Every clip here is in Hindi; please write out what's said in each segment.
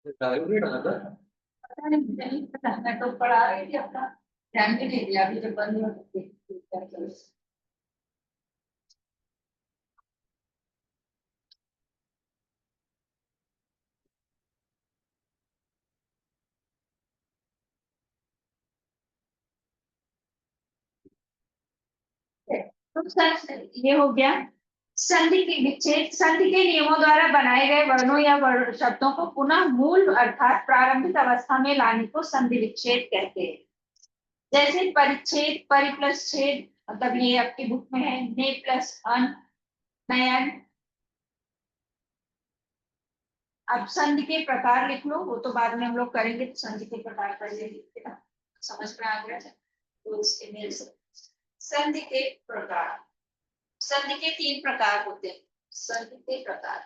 पता नहीं पता, मैं तो पढ़ा रही थी अपना, ध्यान भी नहीं दिया अभी, जब बंद हो गई। तो सर ये हो गया संधि के विच्छेद। संधि के नियमों द्वारा बनाए गए वर्णों या वर्ण शब्दों को पुनः मूल अर्थात प्रारंभिक अवस्था में लाने को संधि विच्छेद कहते हैं। जैसे परिच्छेद, परि प्लस छेद, मतलब ये आपकी बुक में है, ने प्लस अन, नयन। अब संधि के प्रकार लिख लो, वो तो बाद में हम लोग करेंगे, तो संधि के प्रकार पहले लिखते हैं, समझ में आ गया। तो इसके मेल से संधि के प्रकार, संधि के 3 प्रकार होते हैं। संधि के प्रकार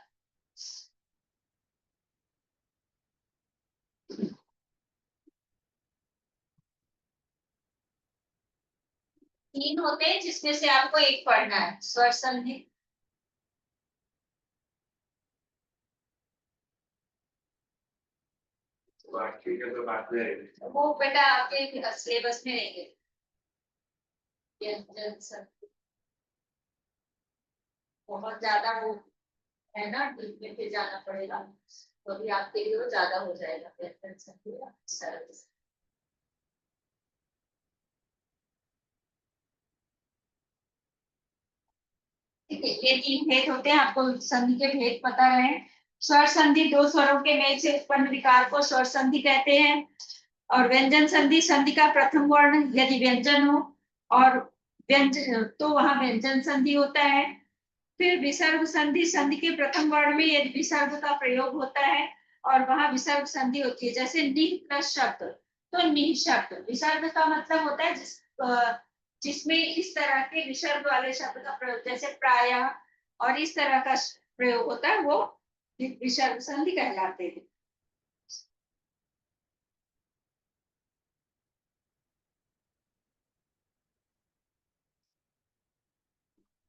3 होते हैं, जिसमें से आपको एक पढ़ना है, स्वर संधि। वो बेटा आपके सिलेबस में रहेंगे। व्यंजन संधि बहुत ज्यादा वो है ना, डीप में फिर जाना पड़ेगा, तो अभी आपके लिए वो ज्यादा हो जाएगा। व्यंजन संधि सरल। ठीक है, ये 3 भेद होते हैं, आपको संधि के भेद पता है। स्वर संधि 2 स्वरों के मेल से उत्पन्न विकार को स्वर संधि कहते हैं। और व्यंजन संधि, संधि का प्रथम वर्ण यदि व्यंजन हो और व्यंजन, तो वहां व्यंजन संधि होता है। फिर विसर्ग संधि, संधि के प्रथम वर्ण में यदि विसर्ग का प्रयोग होता है और वहां विसर्ग संधि होती है, जैसे निह प्लस शब्द, तो निह शब्द विसर्ग का मतलब होता है जिसमें इस तरह के विसर्ग वाले शब्द का प्रयोग, जैसे प्रायः और इस तरह का प्रयोग होता है, वो विसर्ग संधि कहलाते हैं।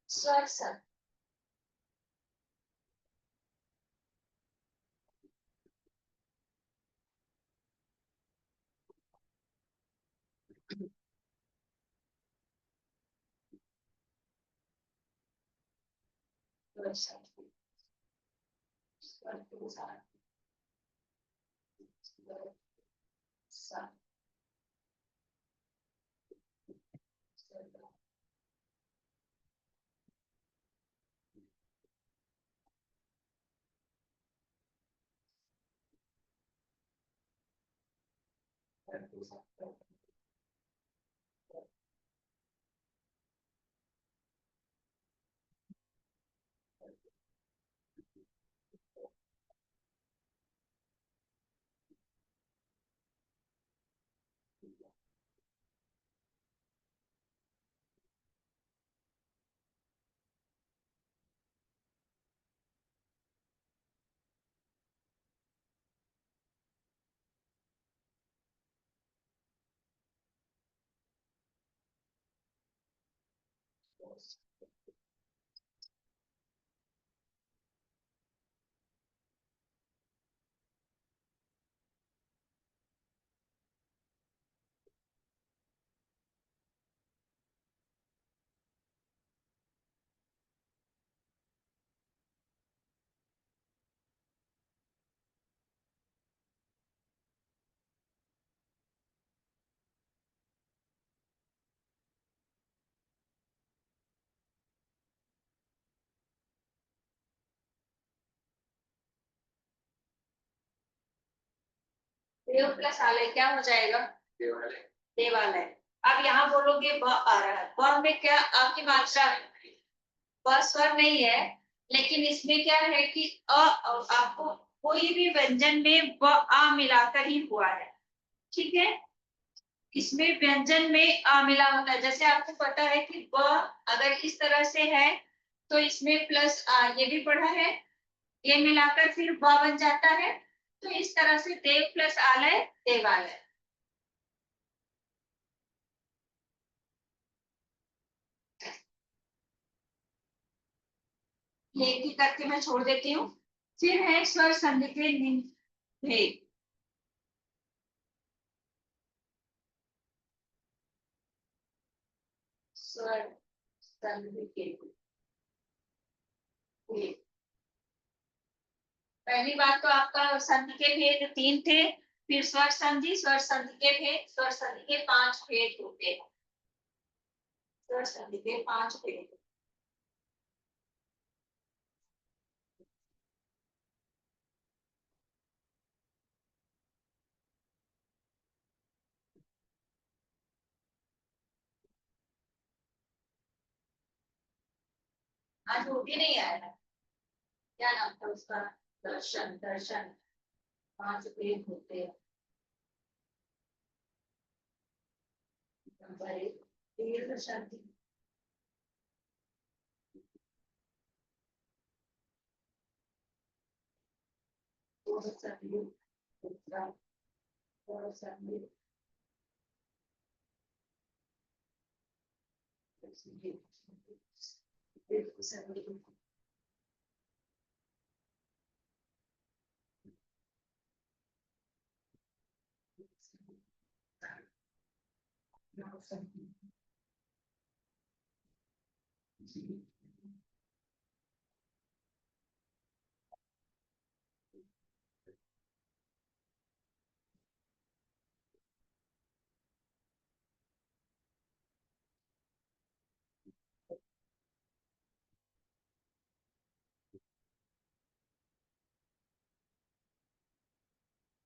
स्वर संधि स्वर संधि स्वर के साथ स्वर संधि, देव प्लस आलय क्या हो जाएगा? देवालय। अब यहाँ बोलोगे ब आ रहा है, ब में क्या आपकी मात्रा, ब स्वर नहीं है, लेकिन इसमें क्या है कि आपको कोई भी व्यंजन में ब आ मिलाकर ही हुआ है। ठीक है, इसमें व्यंजन में आ मिला होता है। जैसे आपको पता है कि ब अगर इस तरह से है, तो इसमें प्लस आ ये भी पढ़ा है, ये मिलाकर फिर ब बन जाता है। तो इस तरह से देव प्लस आलय देवालय। ये एक ही करके मैं छोड़ देती हूँ। फिर है स्वर संधि के निम्न भेद। स्वर संधि के भेद। पहली बात तो आपका संधि के भेद 3 थे, फिर स्वर संधि के भेद, स्वर संधि के 5 भेद होते हैं। स्वर संधि के 5 भेद। आज वो भी नहीं आया, क्या नाम था उसका? दर्शन। दर्शन 5 भेद होते हैं। नंबर 1 दीर्घ संधि। स्वर संधि। दूसरा स्वर संधि। दीर्घ संधि।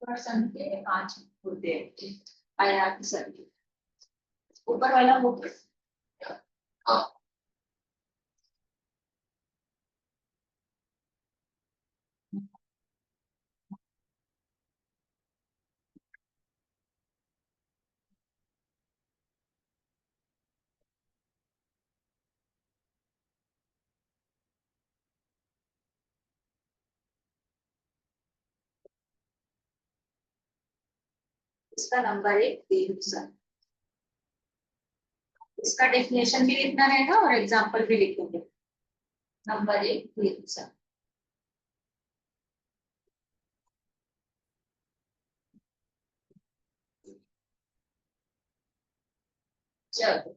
स्वर संधि के 5 होते हैं। आयात संधि ऊपर वाला मुख्य। इसका नंबर 1 दीर्घ संधि। इसका डेफिनेशन भी लिखना रहेगा और एग्जाम्पल भी लिखेंगे। नंबर 1 दीर्घ संधि। जब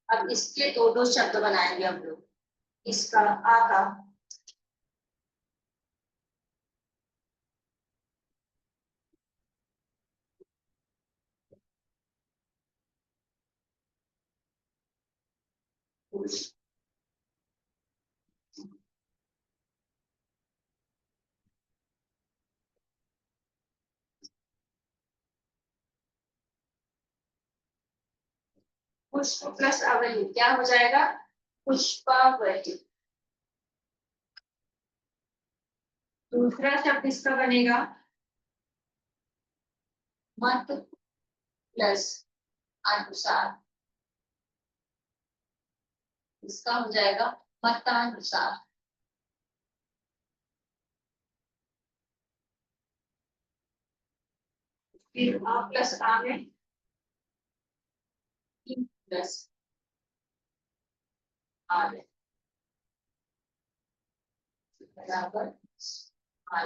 अब इसके दो दो शब्द बनाएंगे हम लोग। इसका आ का पुष्प प्लस अवली क्या हो जाएगा? पुष्पावली। दूसरा शब्द इसका बनेगा मत प्लस अनुसार। इसका हो जाएगा मतानुसार। फिर आ प्लस आ में प्लस आ में बराबर आ।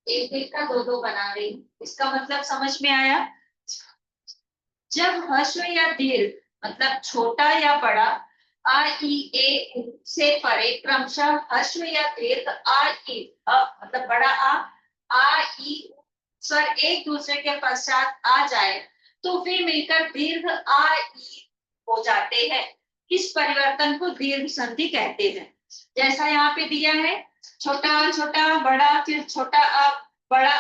एक एक का दो दो बना रही। इसका मतलब समझ में आया? जब ह्रस्व या दीर्घ मतलब छोटा या बड़ा आ ई ए उ से परे क्रमशः ह्रस्व या दीर्घ आ ई मतलब बड़ा आ ई उ स्वर एक दूसरे के पश्चात आ जाए तो वे मिलकर दीर्घ आ ई हो जाते हैं। इस परिवर्तन को दीर्घ संधि कहते हैं। जैसा यहाँ पे दिया है, छोटा छोटा बड़ा फिर छोटा आ बड़ा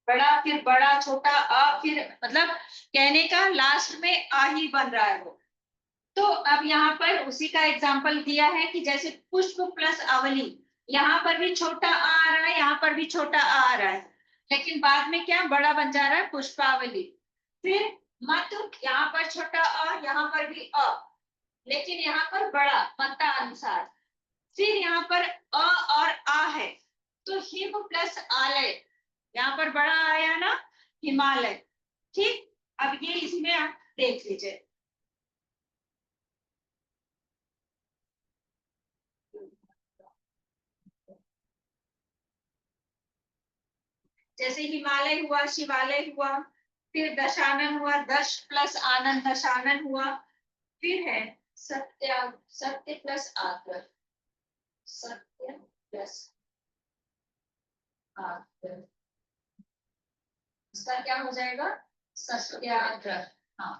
बड़ा फिर बड़ा छोटा आ फिर मतलब कहने का लास्ट में आ ही बन रहा है वो। तो अब यहाँ पर उसी का एग्जाम्पल दिया है कि जैसे पुष्प प्लस अवली, यहाँ पर भी छोटा आ रहा है, यहाँ पर भी छोटा आ रहा है, लेकिन बाद में क्या बड़ा बन जा रहा है पुष्पावली। फिर मत, यहाँ पर छोटा अ, यहाँ पर भी अ, लेकिन यहाँ पर बड़ा मत्ता अनुसार। फिर यहाँ पर अ और आ है तो हिम प्लस आलय, यहाँ पर बड़ा आया ना हिमालय। ठीक, अब ये इसमें आप देख लीजिए। जैसे हिमालय हुआ, शिवालय हुआ, फिर दशानन हुआ, दश प्लस आनंद दशानन हुआ। फिर है सत्य, सत्य प्लस आग्रह, सत्य प्लस आग्रह, इसका क्या हो जाएगा? सत्याग्रह। हाँ,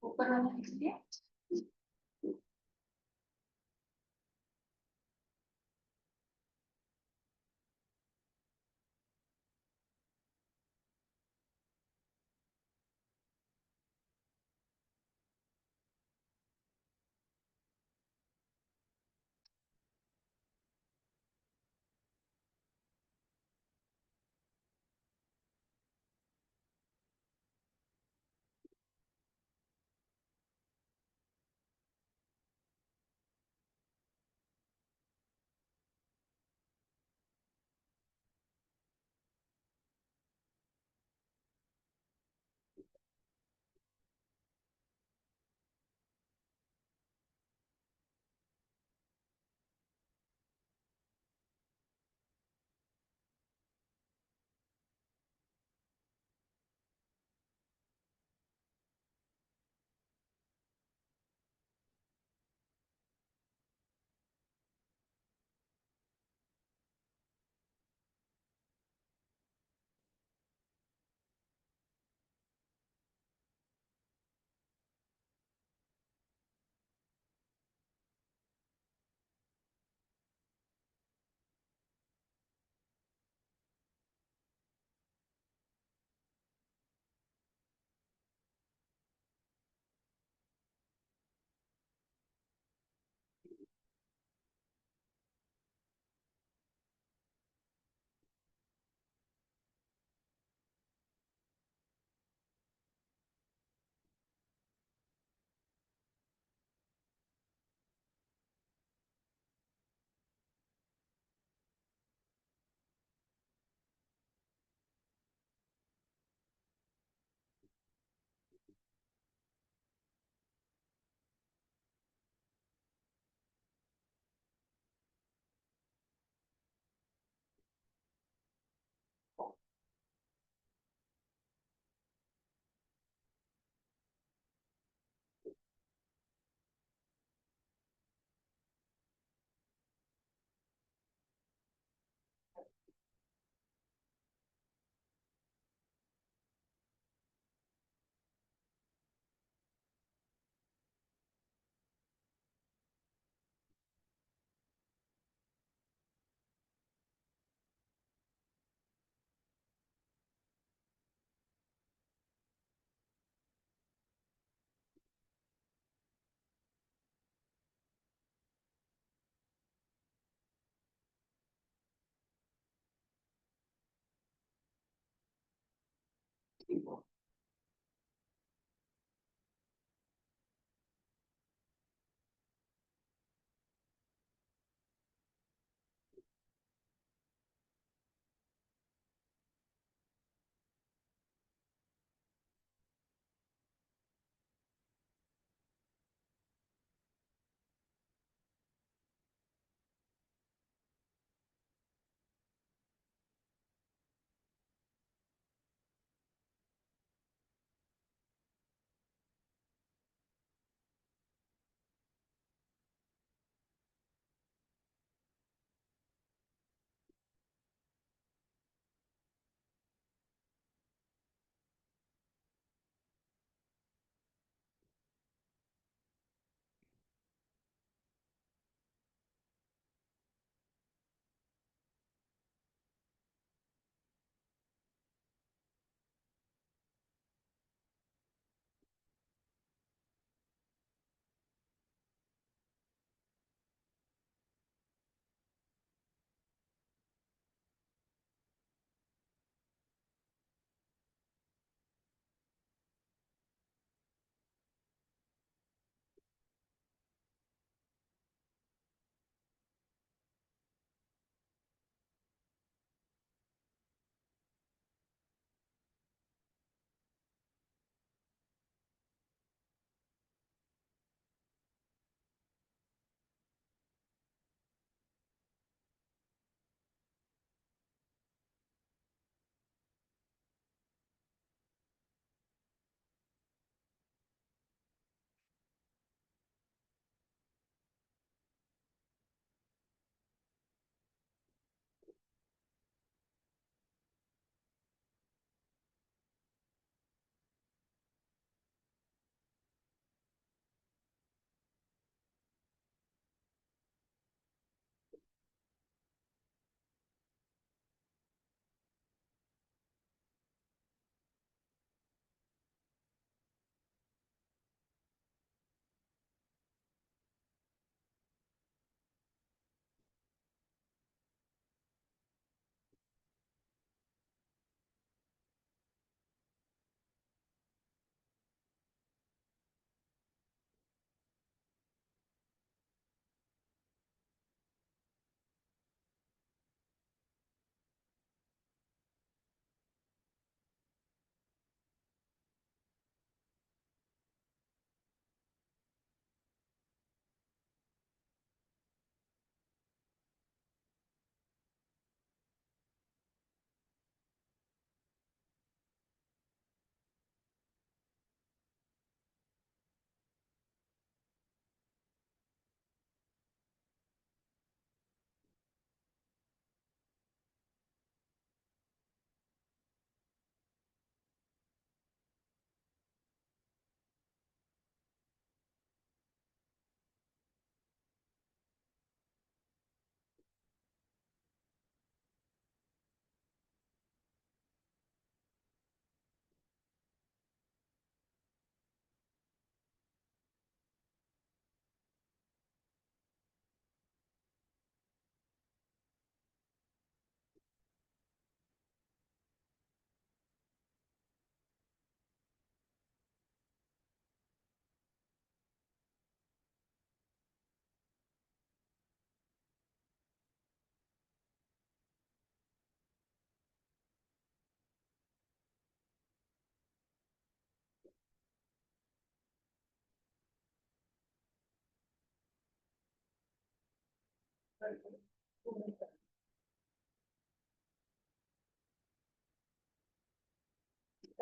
ऊपर वाला लिखिए।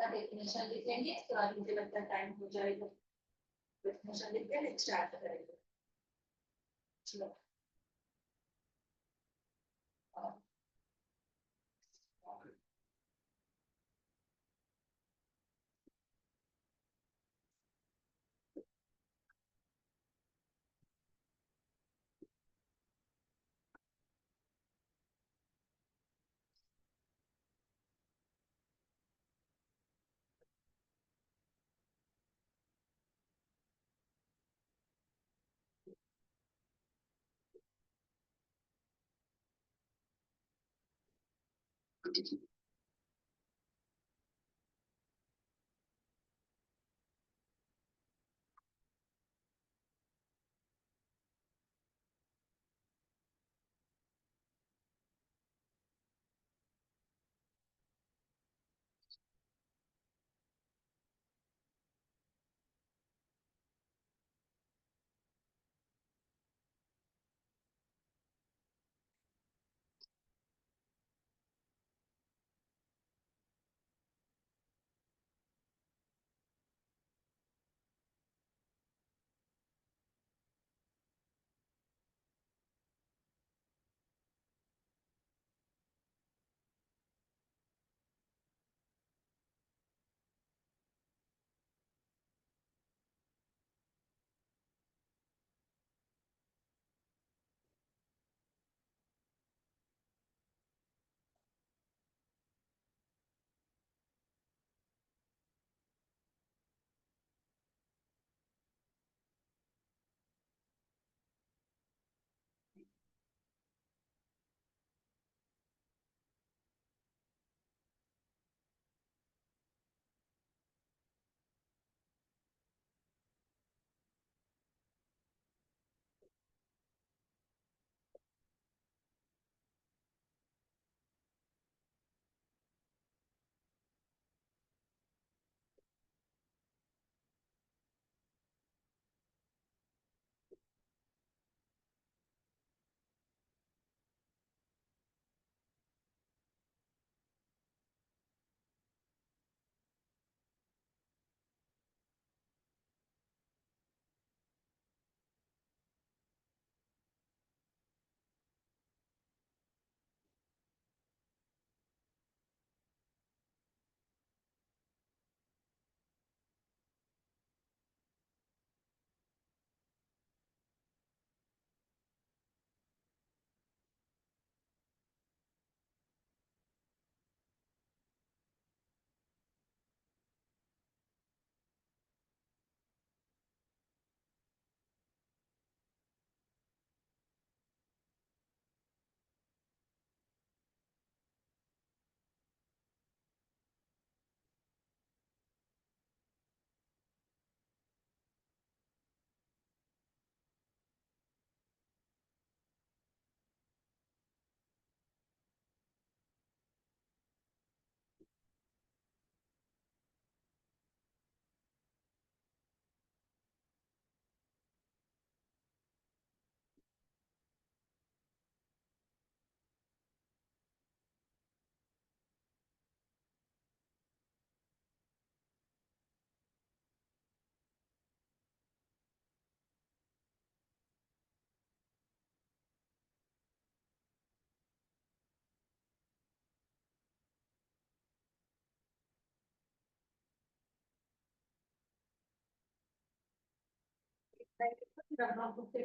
इसका डेफिनेशन लिखेंगे तो आज मुझे लगता है टाइम हो जाएगा। डेफिनेशन लिख के स्टार्ट करेंगे। चलो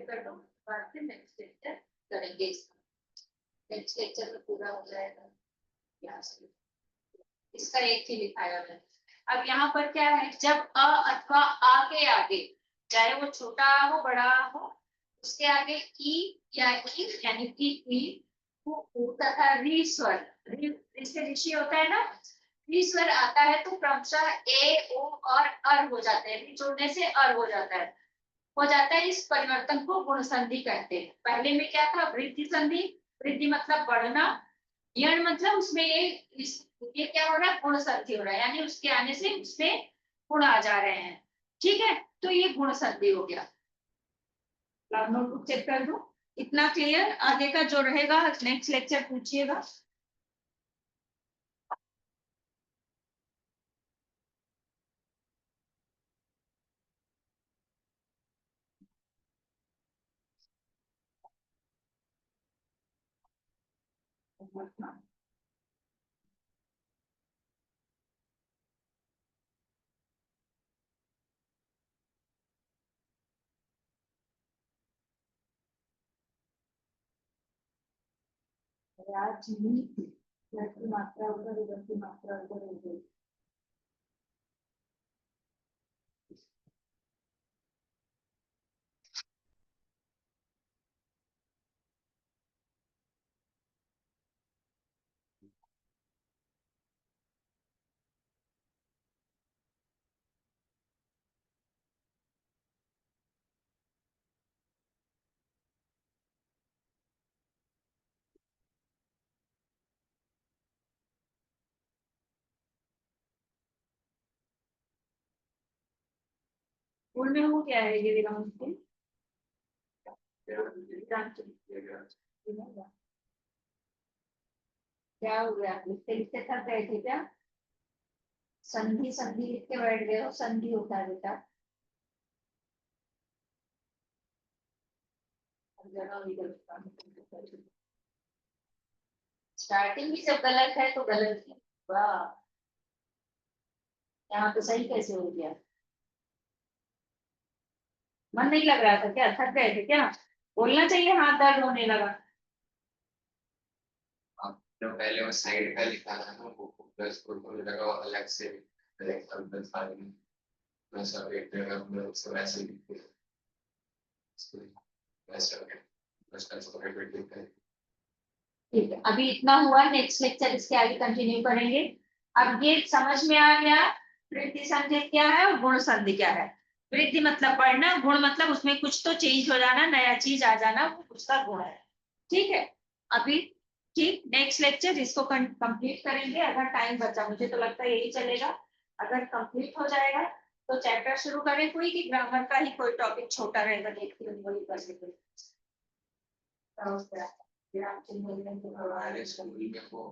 कर दो, बाद में नेक्स्ट लेक्चर करेंगे इसका। नेक्स्ट लेक्चर में पूरा हो जाएगा यहाँ से। इसका एक ही लिखाया मैंने। अब यहाँ पर क्या है, जब अ अथवा आ के आगे, चाहे वो छोटा हो बड़ा हो, उसके आगे ई या ई यानी कि ई, उ तथा री स्वर, री से ऋषि होता है ना, री स्वर आता है तो क्रमशः ए ओ और अर हो जाते हैं, जोड़ने से अर हो जाता है। इस परिवर्तन को गुण संधि कहते हैं। पहले में क्या था, वृद्धि संधि। वृद्धि मतलब बढ़ना, यण मतलब उसमें ये क्या हो रहा है, गुण संधि हो रहा है, यानी उसके आने से उसमें गुण आ जा रहे हैं। ठीक है, तो ये गुण संधि हो गया। नोटबुक चेक कर दो, इतना क्लियर। आगे का जो रहेगा नेक्स्ट लेक्चर पूछिएगा। मात्रा ऊपर इधर की मात्रा ऊपर हो गई। स्कूल में वो क्या है ये विराम से क्या हो गया लिखते लिखते थक गए थे क्या? संधि संधि लिख के बैठ गए हो, संधि होता है बेटा। स्टार्टिंग भी जब गलत है तो गलत है। वाह, यहाँ तो सही कैसे हो गया? मन नहीं लग रहा था क्या? थक गए थे क्या? बोलना चाहिए हाथ दर्द होने लगा। जो पहले वो साइड का लिखा था ना वो प्लस को लगा हुआ अलग से प्लस फाइल प्लस अब एक जगह में सब ऐसे लिखते हैं वैसे प्लस का सब रिपीट लिखते हैं। ठीक है, अभी इतना हुआ, नेक्स्ट लेक्चर इसके आगे कंटिन्यू करेंगे। अब ये समझ में आ गया वृद्धि संधि क्या है और गुण संधि क्या है। वृद्धि मतलब बढ़ना, गुण मतलब उसमें कुछ तो चेंज हो जाना, नया चीज आ जाना, वो उसका गुण है। ठीक है, अभी ठीक नेक्स्ट लेक्चर इसको कंप्लीट करेंगे। अगर टाइम बचा, मुझे तो लगता है यही चलेगा। अगर कंप्लीट हो जाएगा तो चैप्टर शुरू करें कोई, कि ग्रामर का ही कोई टॉपिक छोटा रहेगा, देखती हूँ वही कर लेंगे। हमारे स्कूल में वो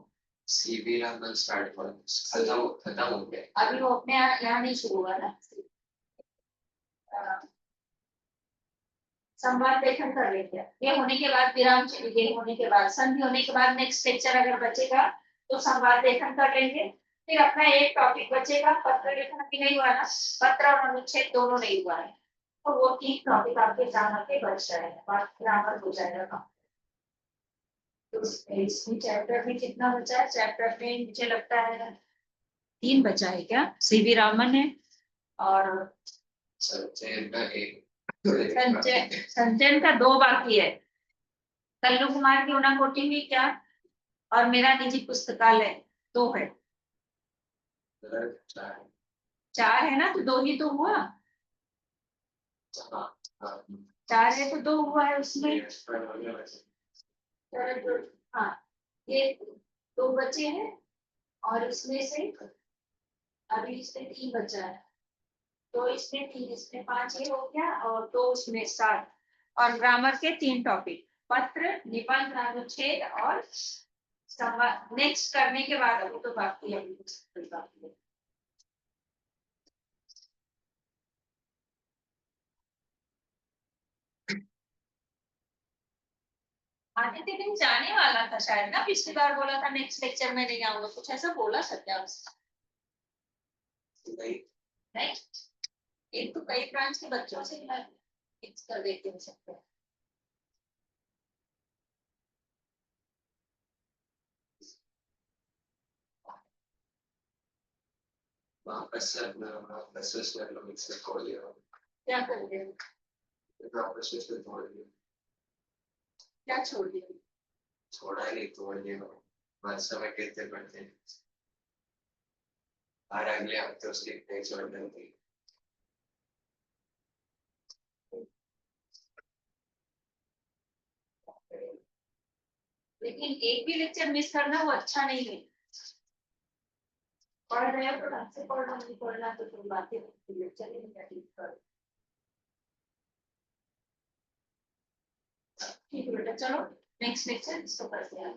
सीवी रैंबल स्टार्ट हुआ खत्म हो गया। अभी वो अपने यहाँ नहीं शुरू हुआ ना। संवाद लेखन कर लेते हैं, ये होने के बाद विराम चिन्ह, ये होने के बाद संधि होने के बाद नेक्स्ट लेक्चर अगर बचेगा तो संवाद लेखन कर लेंगे। फिर अपना एक टॉपिक बचेगा, पत्र लेखन भी नहीं हुआ ना, पत्र और अनुच्छेद दोनों नहीं हुआ है, तो वो 3 टॉपिक आपके ग्रामर के बच जाएगा, ग्रामर हो जाएगा। तो इसमें चैप्टर में कितना बचा है? चैप्टर में मुझे लगता है 3 बचा है क्या? सीवी रामन है और संचयन का 2 बाकी है। कल्लू कुमार की उनाकोटी में क्या और मेरा निजी पुस्तकालय 2 है। 4 है ना, तो 2 ही तो हुआ। 4 है तो 2 हुआ है उसमें। हाँ, ये 2 बचे हैं और इसमें से अभी इसमें 3 बचा है, तो इसमें 3, इसमें 5 ये हो गया और 2 उसमें 7। और ग्रामर के 3 टॉपिक, पत्र, निबंध, अनुच्छेद और संवाद नेक्स्ट करने के बाद अभी तो बाकी है, अभी बाकी है। आदित्य दिन जाने वाला था शायद ना, पिछली बार बोला था नेक्स्ट लेक्चर में नहीं आऊंगा, कुछ ऐसा बोला सत्या उसने? नहीं, एक तो कई ब्रांच के बच्चों से मिक्स कर देते हो सकते। क्या कर दिया? क्या छोड़ दिया? छोड़ा नहीं, तोड़ दिया। बस समय कहते पढ़ते और अगले हफ्ते उसके नहीं छोड़ देंगे। लेकिन एक भी लेक्चर मिस करना वो अच्छा नहीं है। पढ़ रहे हो तो ढंग से पढ़ना, नहीं पढ़ना तो फिर बातें लेक्चर ही नहीं ठीक कर। ठीक है बेटा, चलो नेक्स्ट लेक्चर इसको करते हैं।